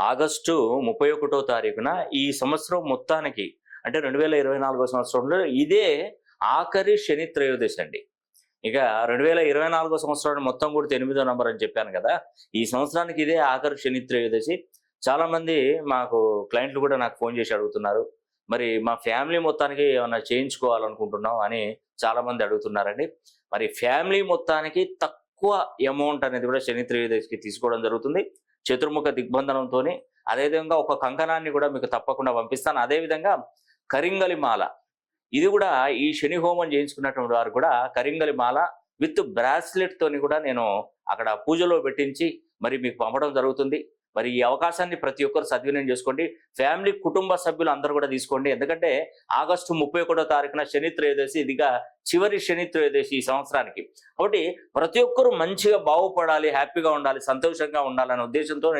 August 31వ తారీఖున ఈ సంవత్సరం మొత్తానికి అంటే 2024 సంవత్సరంలో ఇదే ఆఖరి శని త్రయోదశి అండి. ఇక 2024 సంవత్సరం మొత్తం కూడా 8వ నంబర్ అని చెప్పాను కదా! ఈ సంవత్సరానికి ఇదే ఆఖరి శని త్రయోదశి. చాలామంది మాకు క్లయింట్లు కూడా నాకు ఫోన్ చేసి అడుగుతున్నారు. మరి మా ఫ్యామిలీ మొత్తానికి ఏమన్నా చేయించుకోవాలనుకుంటున్నాం అని చాలామంది అడుగుతున్నారండి. మరి ఫ్యామిలీ మొత్తానికి తక్కువ అమౌంట్ అనేది కూడా శని త్రయోదశికి తీసుకోవడం జరుగుతుంది. చతుర్ముఖ దిగ్బంధనంతోని. అదేవిధంగా ఒక కంకణాన్ని కూడా మీకు తప్పకుండా పంపిస్తాను. అదేవిధంగా కరింగలి మాల. ఇది కూడా ఈ శని హోమం చేయించుకున్నటువంటి వారు కూడా కరింగలి మాల విత్ బ్రాస్లెట్ తోని కూడా నేను అక్కడ పూజలో పెట్టించి మరి మీకు పంపడం జరుగుతుంది. మరి ఈ అవకాశాన్ని ప్రతి ఒక్కరు సద్వినియోగం చేసుకోండి. ఫ్యామిలీ కుటుంబ సభ్యులు అందరూ కూడా తీసుకోండి. ఎందుకంటే ఆగస్టు 31వ తారీఖున శని త్రయోదశి, ఇదిగా చివరి శని త్రయోదశి ఈ సంవత్సరానికి. కాబట్టి ప్రతి ఒక్కరూ మంచిగా బాగుపడాలి, హ్యాపీగా ఉండాలి, సంతోషంగా ఉండాలనే ఉద్దేశంతో